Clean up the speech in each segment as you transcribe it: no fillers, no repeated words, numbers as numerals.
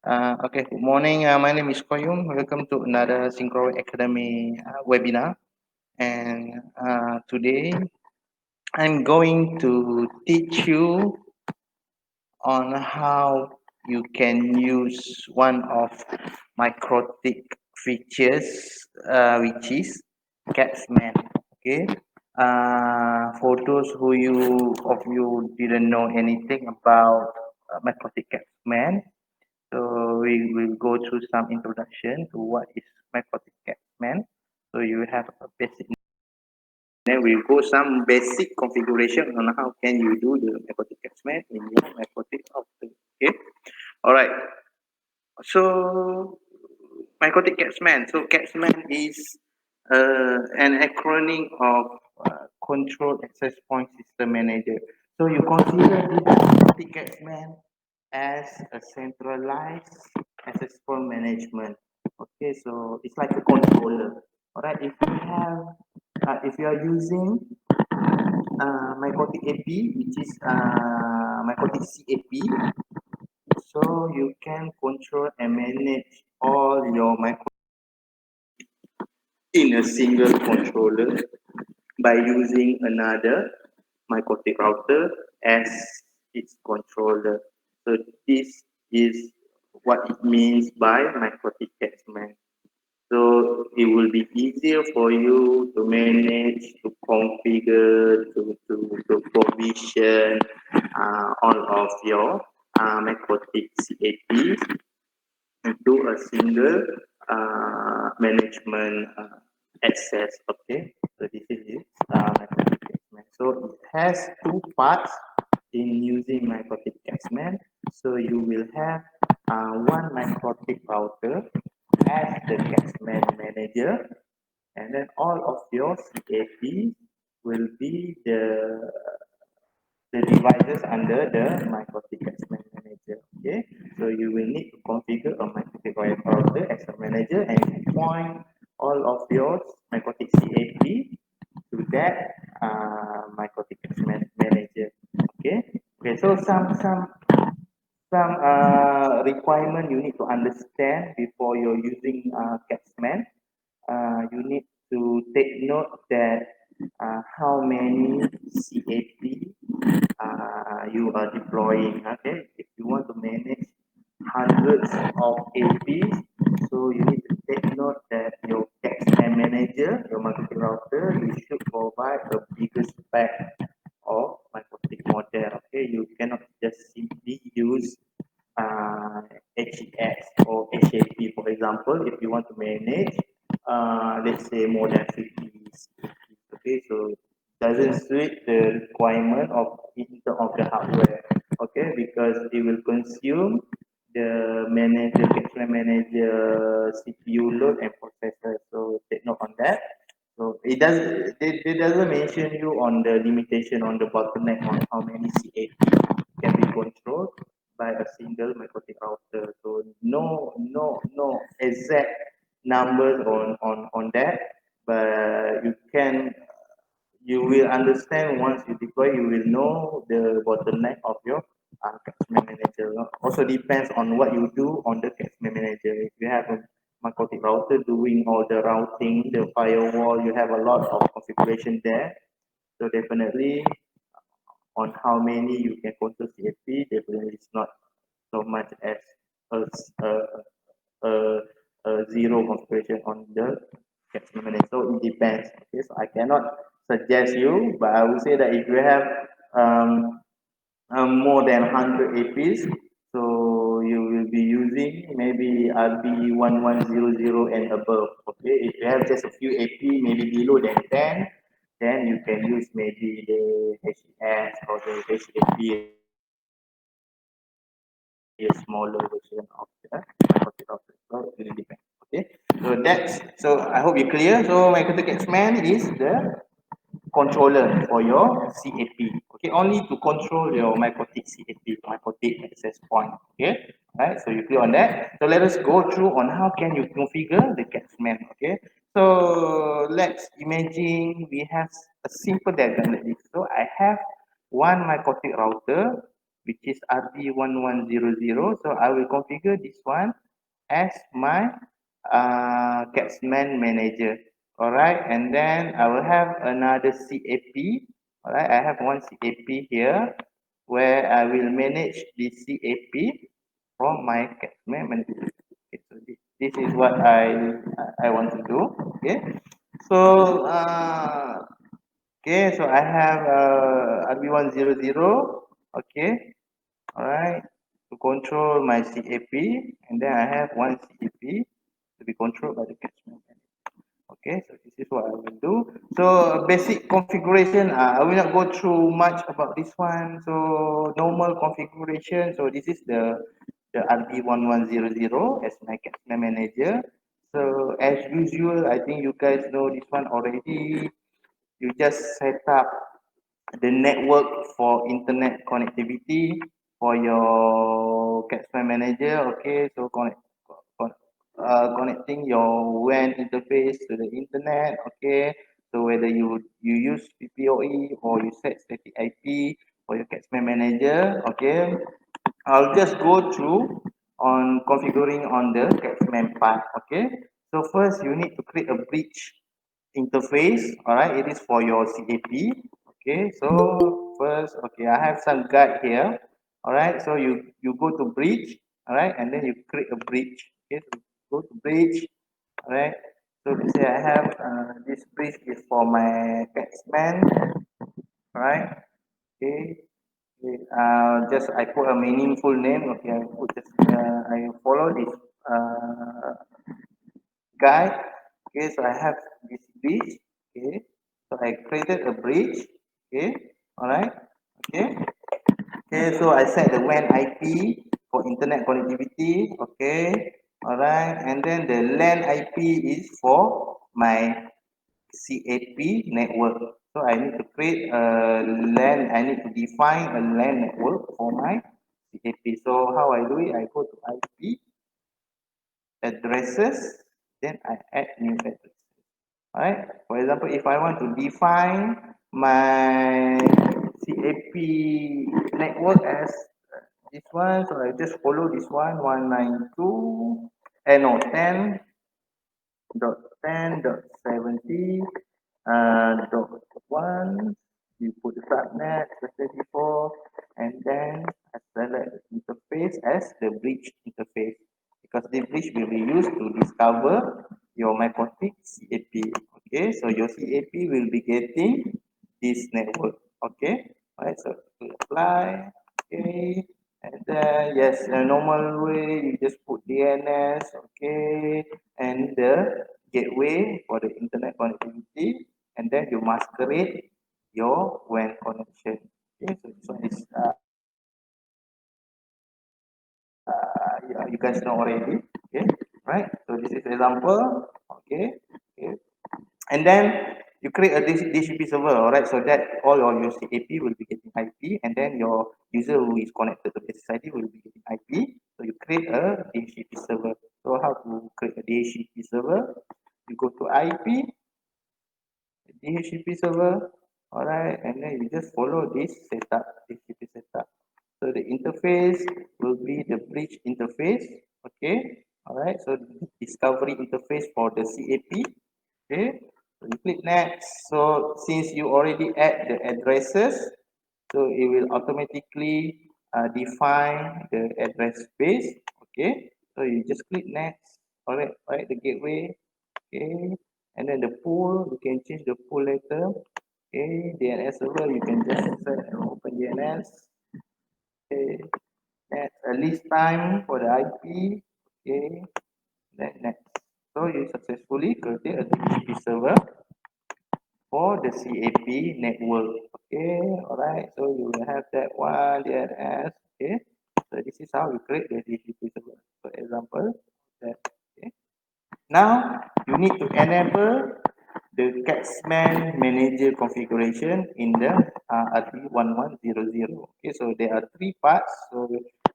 Okay, good morning. My name is Koyum. Welcome to another Synchro Academy webinar. And today I'm going to teach you on how you can use one of Microtik features, which is Catsman. Okay. For those of you didn't know anything about Microtik Catsman, so we will go through some introduction to what is Microtik Catsman. So you have a basic. Then we'll go some basic configuration on how can you do the Microtik Catsman in your Microtik Router. Okay. All right. So Microtik Catsman. So Catsman is an acronym of Control Access Point System Manager. So you consider this Microtik Catsman as a centralized access point management. Okay, so it's like a controller. All right, if you are using Microtik AP, which is Microtik CAP, so you can control and manage all your micro in a single controller by using another Microtik router as its controller. So this is what it means by Microtik Catsman. So it will be easier for you to manage, to configure, to provision all of your Microtik CAP into a single management access. Okay, so this is it. Microtik Catsman. So it has two parts in using Microtik Catsman. So you will have one Microtik router as the Catsman manager, and then all of your CAP will be the devices under the Microtik Catsman manager. Okay, so you will need to configure a Microtik router as a manager and point all of your Microtik CAP to that Microtik Catsman manager. Okay, okay. So some requirement you need to understand before you're using Catsman. You need to take note that how many CAP you are deploying. Okay, if you want to manage hundreds of APs, so you need to take note that your Catsman manager, your marketing router, you should provide a bigger spec of Microtik model. Okay, you cannot just simply use uh, HEX or HAP, for example, if you want to manage, let's say more than 50. Okay, so doesn't suit the requirement of in terms of the hardware. Okay, because it will consume the manager, cache manager, CPU load and processor. So take note on that. So it doesn't mention you on the limitation on the bottleneck on how many CAP can be controlled by a single Microtik router. So no exact numbers on that, but you will understand once you deploy, you will know the bottleneck of your Catsman manager. Also depends on what you do on the Catsman manager. If you have a Microtik router doing all the routing, the firewall, you have a lot of configuration there. So definitely on how many you can control CFP, definitely it's not so much as a, a, a, a zero configuration on the Catsman manager. So it depends. Okay, so I cannot suggest you, but I would say that if you have um, more than 100 APs, so you will be using maybe RB1100 and above. Okay, if you have just a few AP, maybe below than 10, then you can use maybe the HES or the HAP, a smaller version of the Microtik router. So it really depends. Okay, so I hope you're clear. So Microtik X-Man is the controller for your CAP. Okay, only to control your Microtik CAP, Microtik access point. Okay, right. So you clear on that. So let us go through on how can you configure the Catsman. Okay, so let's imagine we have a simple diagram like this. So I have one Microtik router which is RB1100. So I will configure this one as my Capsman manager. All right, and then I will have another CAP. All right, I have one CAP here where I will manage the CAP from my Capsman manager. Okay, so this is what I want to do. Okay, so okay, so I have RB100. Okay, all right, to control my CAP, and then I have one CAP to be controlled by the catchment. Okay, so this is what I will do. So basic configuration, I will not go through much about this one. So normal configuration. So this is the RB1100 as my catchment manager. So as usual, I think you guys know this one already. You just set up the network for internet connectivity for your Capspan manager. Okay, so connecting your WAN interface to the internet. Okay, so whether you use PPOE or you set static IP for your Capspan manager. Okay, I'll just go through on configuring on the Capsman part. Okay, so first you need to create a bridge interface. All right, it is for your CAP. Okay, so first, okay, I have some guide here. All right, so you go to bridge. All right, and then you create a bridge. Okay, so go to bridge. All right, so let's say I have this bridge is for my Capsman. All right, okay. Okay, just I put a meaningful name. Okay, I put just I follow this uh, guide. Okay, so I have this bridge. Okay, so I created a bridge. Okay, all right. Okay, okay. So I set the WAN IP for internet connectivity. Okay, all right. And then the LAN IP is for my CAP network. So I need to create a LAN. I need to define a LAN network for my CAP. So how I do it? I go to IP addresses. Then I add new address. Alright. For example, if I want to define my CAP network as this one, so I just follow this one 192 no 10.10.70 dot one. You put the subnet 34, and then I select the interface as the bridge interface because the bridge will be used to discover your MyConfig CAP. Okay, so your CAP will be getting this network. Okay, all right, so to apply. Okay, and then yes, a normal way you just put DNS. Okay, and the gateway for the internet connectivity, and then you masquerade your WAN connection. Okay, so this one is you guys know already. Okay, right. So this is example. Okay, okay, and then you create a DHCP server. All right, so that all of your CAP will be getting IP, and then your user who is connected to the SSID will be getting IP. So you create a DHCP server. So how to create a DHCP server? You go to IP DHCP server. All right, and then you just follow this setup, DHCP setup. So the interface will be the bridge interface. Okay, all right. So the discovery interface for the CAP. Okay, so you click next. So since you already add the addresses, so it will automatically define the address space. Okay, so you just click next. All right, the gateway. Okay, and then the pool, you can change the pool later. Okay, DNS server, you can just set and open DNS. Okay, next, a list time for the IP. Okay, then next. So you successfully created a TCP server for the CAP network. Okay, all right. So you will have that one DNS. Okay, so this is how you create the TCP server. For example, that. Okay. Now you need to enable the Catsman manager configuration in the RP1100. Okay, so there are three parts. So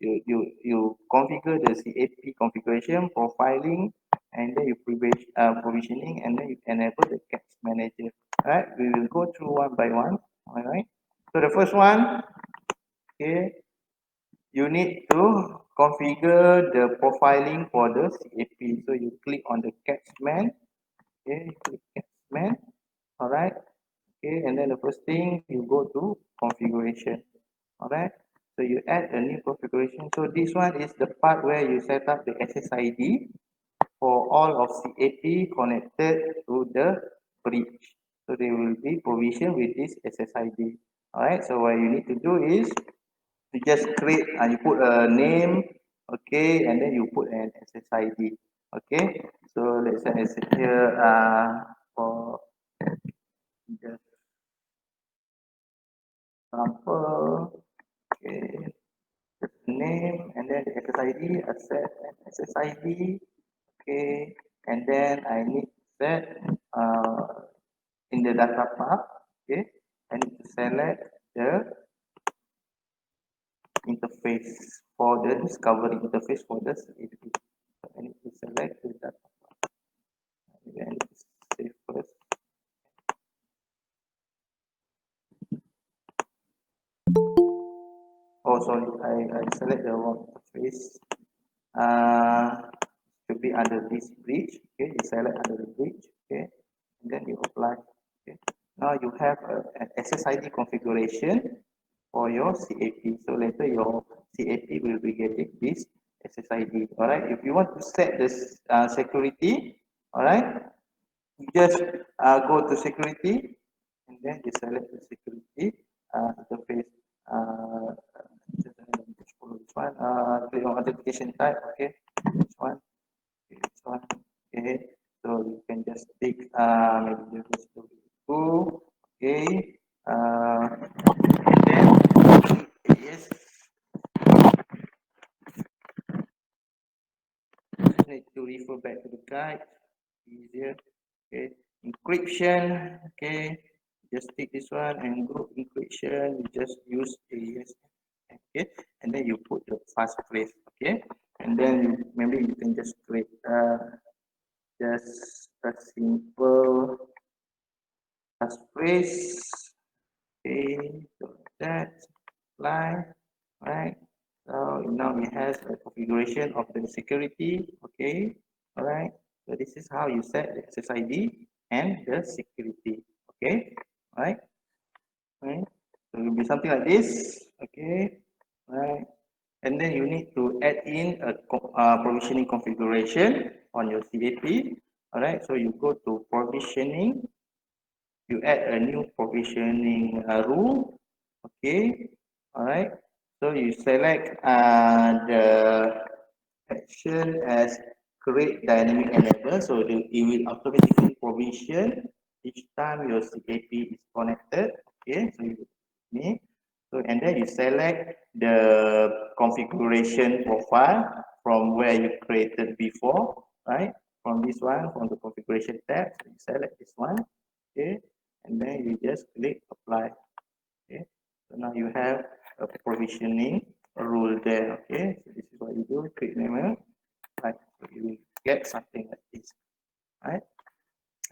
you configure the CAP configuration, profiling, and then you provisioning, and then you enable the Cats manager. All right, we will go through one by one. All right. So the first one, okay. you need to configure the profiling for the CAP. So you click on the Catsman. Okay, click Catsman. All right. Okay, and then the first thing you go to configuration. All right. So you add a new configuration. So this one is the part where you set up the SSID for all of CAP connected to the bridge. So they will be provisioned with this SSID. All right. So what you need to do is you just create you put a name, okay, and then you put an SSID. Okay, so let's say I set here for just example, okay, the name and then the SSID, I set an SSID, okay, and then I need to set in the data path, okay, I need to select the interface for the discovery interface for the CAP. So I need to select the data and save first. Oh, sorry, I select the wrong interface. To be under this bridge. Okay, you select under the bridge. Okay, and then you apply. Okay, now you have an SSID configuration for your CAP. So later your CAP will be getting this SSID. All right. If you want to set this security, all right, you just go to security and then you select the security interface. Just follow this one. Click on authentication type. Okay, this one. Okay, this one. Okay, so you can just pick maybe just two. Okay, and then yes, just need to refer back to the guide. Easier. Okay, encryption. Okay, just take this one and group encryption. You just use AES. Okay, and then you put the passphrase. Okay, and then maybe you can just create just a simple passphrase. Okay, so that line, right? So now it has a configuration of the security. Okay, all right. So this is how you set the SSID and the security. Okay, all right. Right. So it will be something like this. Okay, all right. And then you need to add in a provisioning configuration on your CAP. All right. So you go to provisioning, you add a new provisioning rule. Okay, all right. So you select the action as create dynamic enable, so it will automatically provision each time your CAP is connected. Okay, so you need so and then you select the configuration profile from where you created before, right? From this one, from the configuration tab, so you select this one. Okay, and then you just click apply. Okay, so now you have a provisioning rule there. Okay, so this is what you do, create name, like so you will get something like this, right?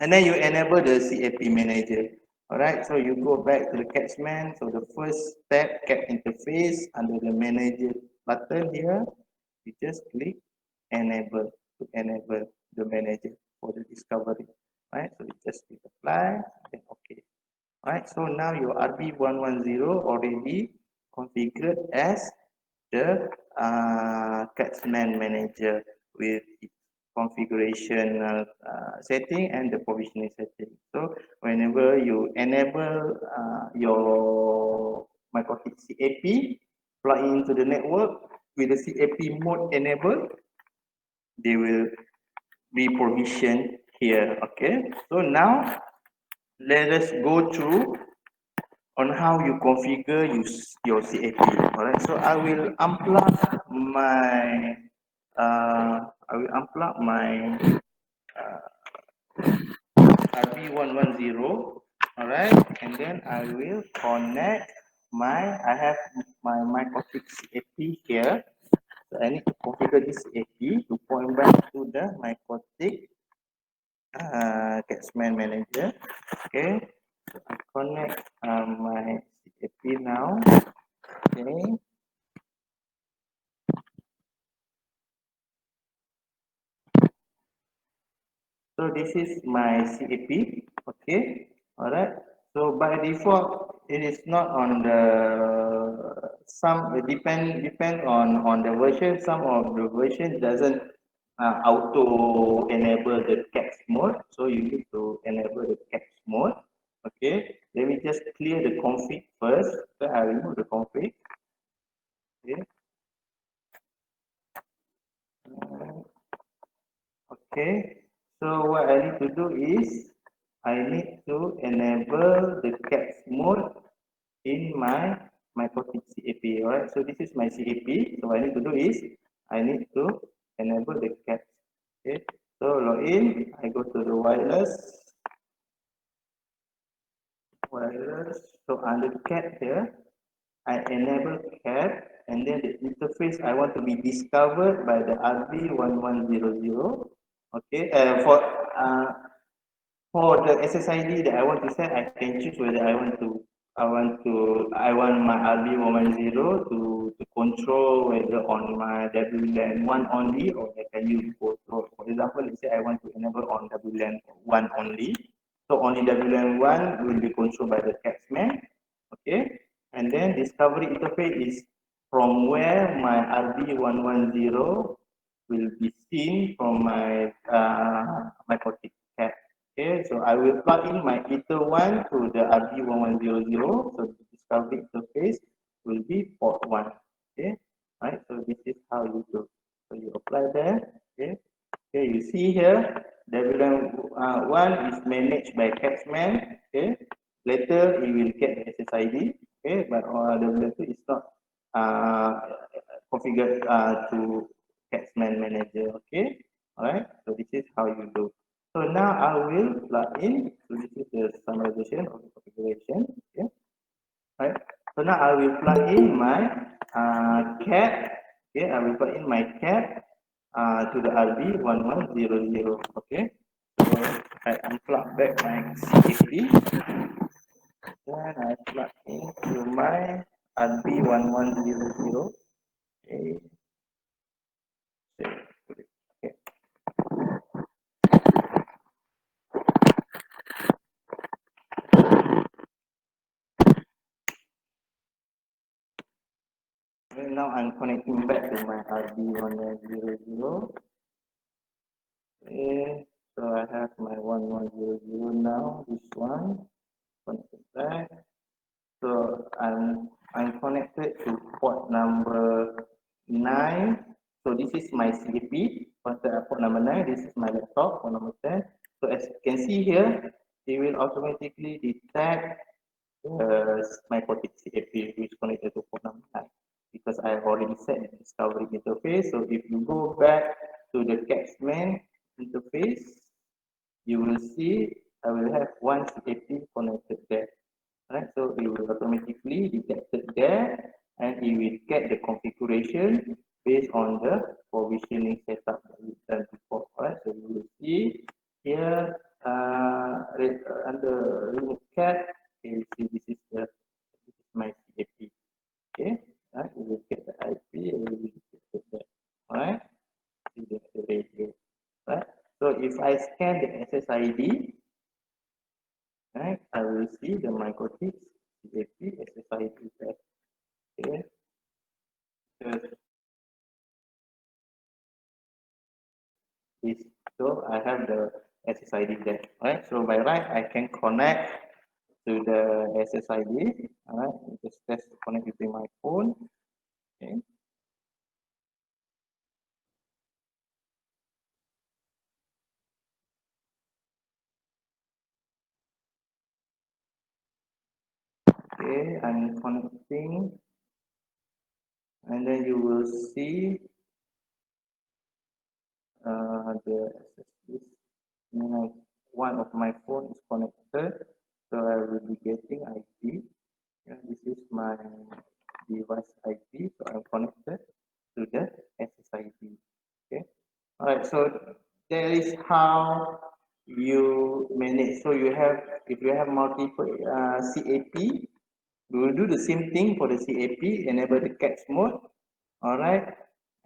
And then you enable the CAP manager. All right, so you go back to the Catsman. So the first step, CAP interface, under the manager button here, you just click enable to enable the manager for the discovery. Right, so you just click apply, then okay. Alright, so now your RB110 already configured as the Catsman manager with its configuration setting and the provisioning setting. So whenever you enable your MicroTik CAP, plug into the network with the CAP mode enabled, they will be provisioned here. Okay, so now let us go through on how you configure your CAP. Alright, so I will unplug my RB110. Alright, and then I will connect I have my MicroTik CAP here. So I need to configure this CAP to point back to the MicroTik Catsman manager. Okay, so I connect my CAP now. Okay, So this is my CAP. Okay. All right. So by default, it is not on the some it depend on the version. Some of the version doesn't auto enable the caps mode. So you need to enable the caps mode. Okay. Let me just clear the config first. So I remove the config. Okay. Okay, so what I need to do is I need to enable the caps mode in my Microtik CAP. Alright, so this is my CAP. So what I need to do is I need to enable the caps. Okay, so log in. I go to the wireless. So under cap here, I enable cap, and then the interface I want to be discovered by the RB1100. Okay, for the SSID that I want to set, I can choose whether I want my RB110 to control whether on my WLAN one only, or I can use both. So for example, let's say I want to enable on WLAN one only. So only WLAN one will be controlled by the Capsman. Okay, and then discovery interface is from where my RB110 will be seen from my Cortex tab. Okay, so I will plug in my Ether one to the RB1100. So the discovery interface will be port one. Okay, right. So this is how you do. So you apply there. Okay. Okay, you see here, WLAN one is managed by Capsman. Okay, later it will get the SSID. Okay, but WLAN2 is not uh, configured to Capsman Manager. Okay, all right. So this is how you do. So now I will plug in. So this is the summarization of the configuration. Okay, all right. So now I will plug in my cat. Okay, I will plug in my cat to the RB1100. Okay, so I unplug back my CAP. Then I plug into my RB1100. Okay, okay. And now I'm connecting back to my RB1100. Okay, so I have my 1100 now. This one connected back. So I'm connected to port number 9. So this is my CDP. Port number 9. This is my laptop, port number 10. So as you can see here, it will automatically detect my Cortex CAP which connected to port number 9, because I have already set the discovery interface. So if you go back to the Capsman interface, you will see I will have one CAP connected there. Right, so it will automatically detect it there, and it will get the configuration based on the provisioning setup that we done before. Right, so you will see here under remove cat. Okay, you see this is my CAP. Okay, right, you will get the IP and you will get that. All right, see the radio. Right, so if I scan the SSID, right, I will see the microchips, CAP, SSID tag. Okay, this, so I have the SSID there, right? So by right, I can connect to the SSID. All right, just test to connect using my phone. Okay, okay, I'm connecting, and then you will see the SSD. One of my phone is connected, so I will be getting IP. Yeah, this is my device IP, so I'm connected to the SSID. Okay. All right. So that is how you manage. So you have, if you have multiple CAP, we will do the same thing for the CAP. Enable the cache mode. All right.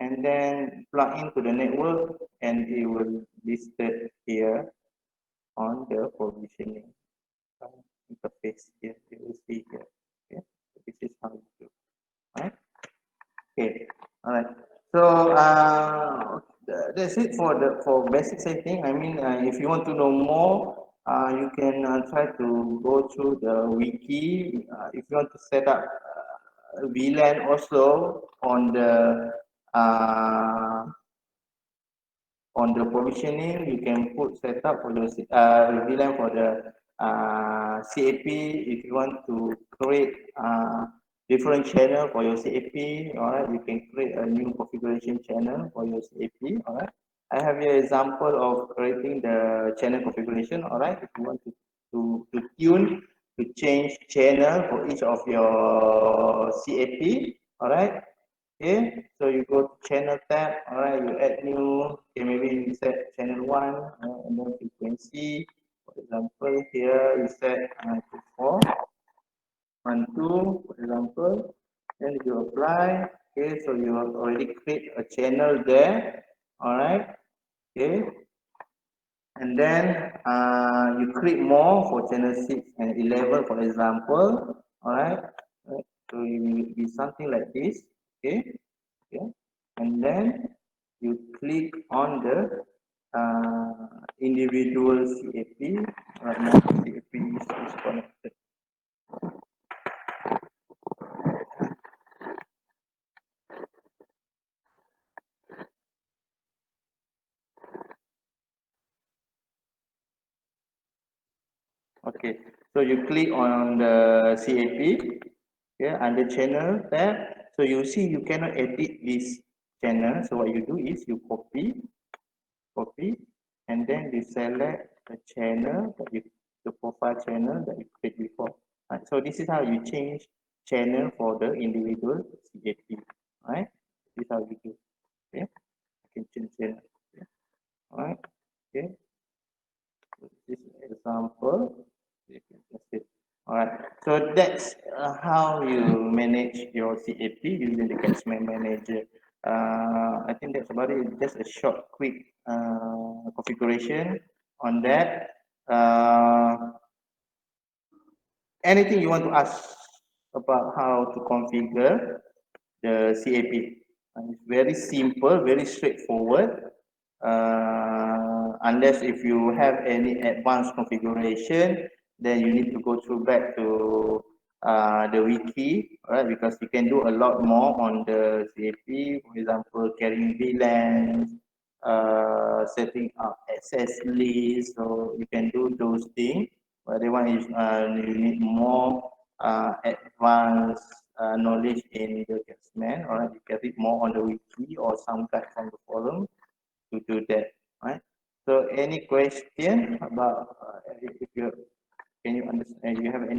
And then plug into the network, and it will listed here. on the provisioning interface here. You will see here. Okay, so this is how you do. Right. Okay. All right. So that's it for the basic setting. I mean, if you want to know more, you can try to go through the wiki. If you want to set up VLAN also uh, on the provisioning, you can put setup for the VLAN for the CAP. If you want to create different channel for your CAP, all right, you can create a new configuration channel for your CAP. All right, I have your example of creating the channel configuration. All right, if you want to tune to change channel for each of your CAP. All right, okay, so you go to channel tab, all right, you add new, okay, maybe you set channel one, and then frequency, for example, here you set to 4, 1, 2, for example, then you apply, okay, so you have already create a channel there, all right, okay, and then you create more for channel 6 and 11, for example, all right, so it will be something like this, okay, okay, and then you click on the individual CAP. Right now, CAP is connected. Okay, so you click on the CAP, okay, under channel tab. So you see you cannot edit this channel. So what you do is you copy, and then you select the channel that you, the profile channel that you create before. Right? So this is how you change channel for the individual CAP. Right? This is how you do. Okay, I can change channel. Okay. All right. Okay. So this is example. That's it. All right. So that's how you manage your CAP using the Catchment Manager. I think that's about it. Just a short, quick configuration on that. Anything you want to ask about how to configure the CAP? It's very simple, very straightforward. Unless if you have any advanced configuration, then you need to go through back to the wiki, right? Because you can do a lot more on the CAP, for example, carrying VLANs, setting up access lists, so you can do those things. But the one is you need more advanced knowledge in the Catchment, or you can read more on the wiki or some guide from the forum to do that, right? So any question about if you can you understand, you have any